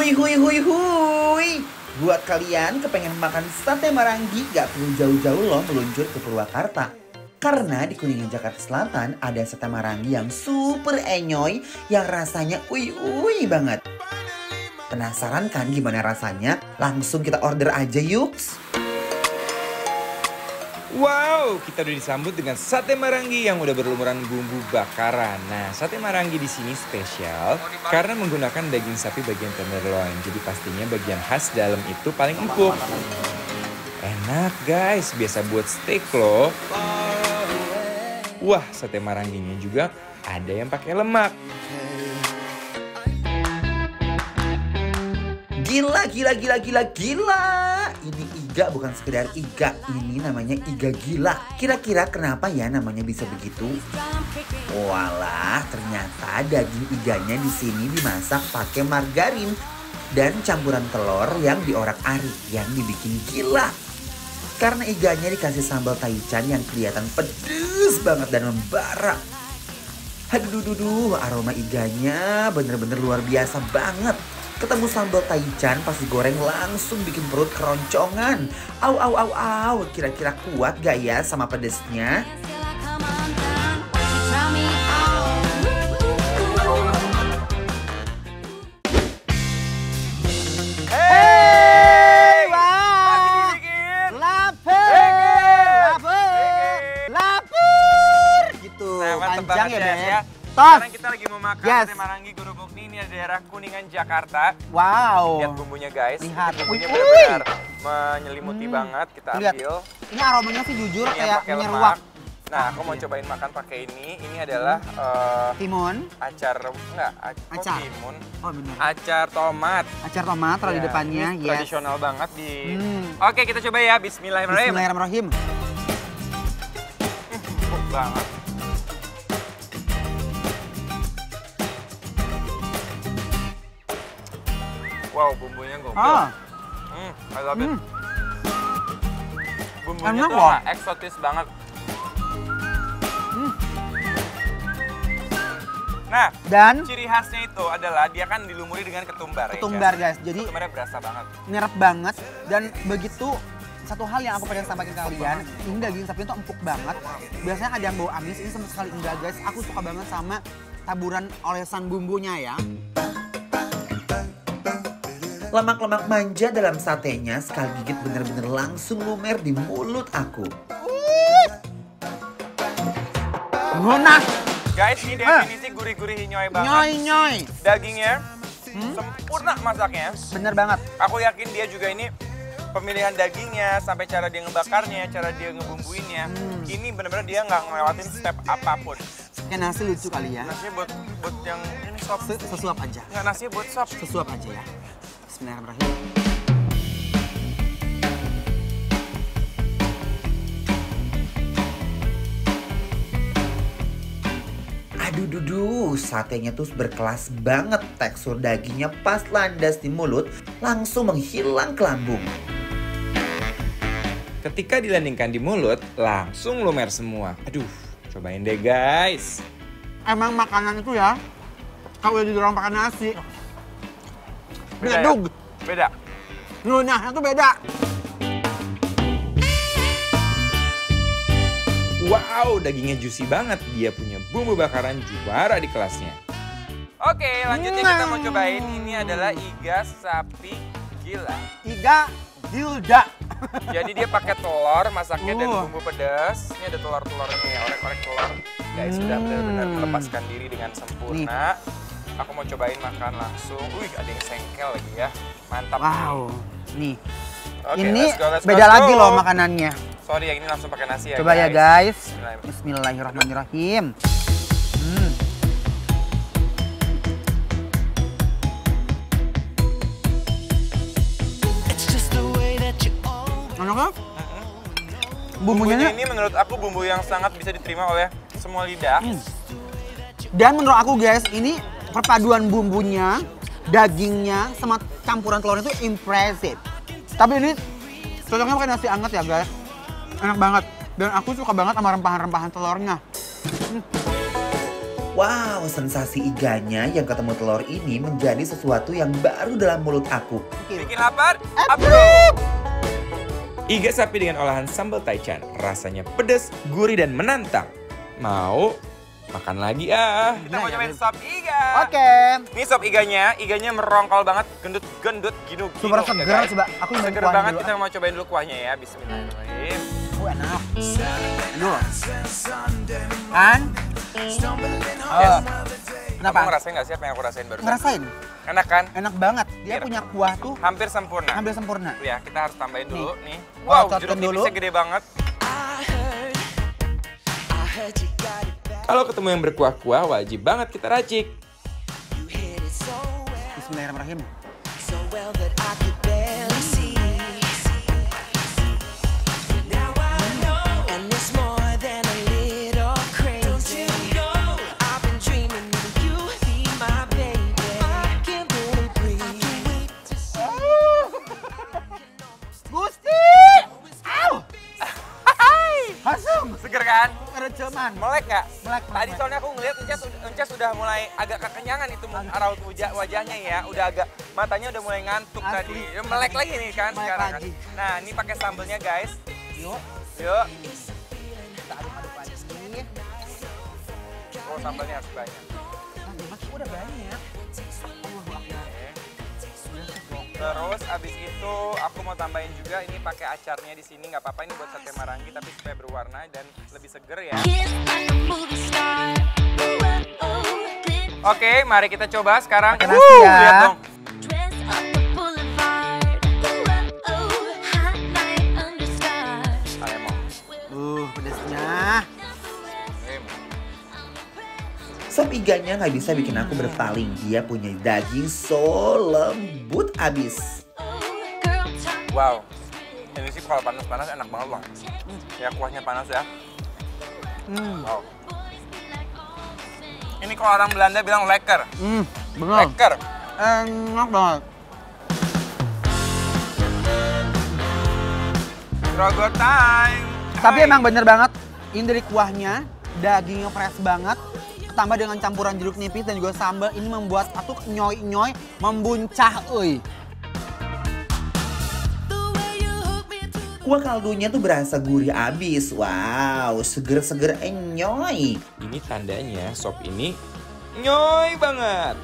Hui hui hui hui. Buat kalian kepengen makan sate Marangi gak perlu jauh-jauh loh meluncur ke Purwakarta. Karena di Kuningan Jakarta Selatan ada sate Marangi yang super enyoy yang rasanya uy banget. Penasaran kan gimana rasanya? Langsung kita order aja yuk. Wow, kita udah disambut dengan sate Marangi yang udah berlumuran bumbu bakaran. Nah, sate Marangi di sini spesial karena menggunakan daging sapi bagian tenderloin. Jadi pastinya bagian khas dalam itu paling empuk. Enak guys, biasa buat steak loh. Wah, sate Maranginya juga ada yang pakai lemak. Gila. Ini iga bukan sekedar iga, ini namanya iga gila. Kira-kira kenapa ya namanya bisa begitu? Walah, ternyata daging iganya di sini dimasak pakai margarin dan campuran telur yang diorak-arik yang dibikin gila. Karena iganya dikasih sambal taichan yang kelihatan pedes banget dan membara. Aduh, aroma iganya bener-bener luar biasa banget. Ketemu sambal taichan pas digoreng langsung bikin perut keroncongan. Au. Kira-kira kuat gak ya sama pedesnya? Gitu. Panjang ya, ya. Sekarang kita lagi mau makan sate Marangi Guru Mukni. Ini ada daerah Kuningan, Jakarta. Wow. Lihat bumbunya guys. Lihat. Bumbunya benar-benar menyelimuti banget. Kita Lihat. ambil. Ini aromanya sih jujur Ini yang kayak pakai menyeruak. lemak. Nah, aku mau cobain makan pakai ini. Ini adalah Timun. acar Acar. timun. Oh benar. Acar tomat. Acar tomat taruh di Ya, depannya. ini Yes. tradisional banget di. Hmm. Oke, kita coba ya. Bismillahirrahmanirrahim. Bismillahirrahmanirrahim. Empuk banget. Wow, bumbunya gokil. I love it. Bumbunya Enak tuh loh. eksotis banget. Nah, Dan ciri khasnya itu adalah dia kan dilumuri dengan ketumbar. ketumbar ya, guys. Jadi ketumbarnya berasa banget. nyerap banget dan begitu. Satu hal yang aku pengen sampaikan ke kalian, ini daging sapi itu empuk banget. Biasanya ada yang bau amis, ini sama sekali enggak guys. Aku suka banget sama taburan olesan bumbunya ya. Lemak-lemak manja dalam satenya sekali gigit bener-bener langsung lumer di mulut aku. Ngonah. Guys, ini definisi gurih-gurih hinyoy banget. Nyoy. Dagingnya sempurna masaknya. Bener banget. Aku yakin dia juga ini pemilihan dagingnya, sampai cara dia ngebakarnya, cara dia ngebumbuinnya. Ini bener-bener dia nggak ngelewatin step apapun. Kayak nasi lucu kali ya. Nasinya buat yang ini sop. Sesuap aja. Nggak, nasinya buat sop. Sesuap aja ya. Bismillahirrahmanirrahim. Aduh, satenya tuh berkelas banget. Tekstur dagingnya pas landas di mulut, langsung menghilang ke lambung. Ketika dilandingkan di mulut, langsung lumer semua. Aduh, cobain deh guys. Emang makanan itu ya, kalau didorong pakai nasi, Beda ya? bledug. Beda. Ngunyahnya tuh beda. Wow, dagingnya juicy banget. Dia punya bumbu bakaran juara di kelasnya. Oke, lanjutnya kita mau cobain. Ini adalah iga sapi gila. Iga Gilda. Jadi dia pakai telur, masaknya dan bumbu pedas. Ini ada telur-telurnya ya, orek-orek telur. Guys, sudah benar-benar melepaskan diri dengan sempurna. Aku mau cobain makan langsung. Wih, ada yang sengkel lagi ya. Mantap. Wow. Nih. Oke, Ini let's go. beda lagi loh makanannya. Sorry, yang ini langsung pakai nasi ya. Coba ya guys. Bismillahirrahmanirrahim. Bismillahirrahmanirrahim. Enak kan? Bumbunya Bumbunya ini menurut aku bumbu yang sangat bisa diterima oleh semua lidah. Dan menurut aku guys, ini perpaduan bumbunya, dagingnya, sama campuran telurnya itu impressive. Tapi ini cocoknya pakai nasi anget ya guys. Enak banget. Dan aku suka banget sama rempahan-rempahan telurnya. Wow, sensasi iganya yang ketemu telur ini menjadi sesuatu yang baru dalam mulut aku. Bikin lapar? Approve! Iga sapi dengan olahan sambal taichan. Rasanya pedas, gurih, dan menantang. Mau? Makan lagi ah. Kita mau cobain sop iga. Oke. Ini sop iganya merongkol banget, gendut-gendut gini. Super seger, coba. Aku nyobain seger kuahnya banget, dulu. kita mau cobain dulu kuahnya ya. Bismillahirrahmanirrahim. Enak. Aduh. Kan? Yes. Kenapa? Kamu ngerasain gak sih apa yang aku rasain barusan? Ngerasain? Enak kan? Enak banget. Dia Iya. punya kuah tuh Hampir sempurna. hampir sempurna. Ya, kita harus tambahin dulu nih. Oh, Wow, cocokin jeruk dulu. nipisnya gede banget. Kalau ketemu yang berkuah-kuah, wajib banget kita racik. Bismillahirrahmanirrahim. Gusti! Au! Hasum! Seger kan? Kerejeman. Melek nggak? Melek, Tadi melek. soalnya aku ngeliat Encas sudah mulai agak kekenyangan itu raut wajahnya ya. Udah agak, matanya udah mulai ngantuk Asli. tadi. Ya, melek lagi nih kan Melek sekarang kan. lagi. Nah, ini pakai sambelnya guys. Yuk, Yuk. kita aduk-aduk lagi. Oh, sambelnya harus banyak. Nah, Mas, udah banyak. Terus abis itu aku mau tambahin juga ini pakai acarnya di sini, nggak apa-apa ini buat sate marangi tapi supaya berwarna dan lebih seger ya. Oke, mari kita coba sekarang. Pakai nasi ya. Lihat dong. Lemon. Pedesnya. Sop iganya nggak bisa bikin aku berpaling. Dia punya daging so lembut abis. Wow, ini sih kalau panas-panas enak banget bang. Ya kuahnya panas ya. Wow. Ini kalau orang Belanda bilang lekker. Bener. Lekker. Enak banget. Rogo time. Tapi Hai. emang bener banget, ini dari kuahnya, dagingnya fresh banget, ditambah dengan campuran jeruk nipis dan juga sambal, ini membuat aku nyoy-nyoy, membuncah, euy. Kuah kaldunya tuh berasa gurih abis. Wow, seger-seger enyoy. Ini tandanya sop ini nyoy banget.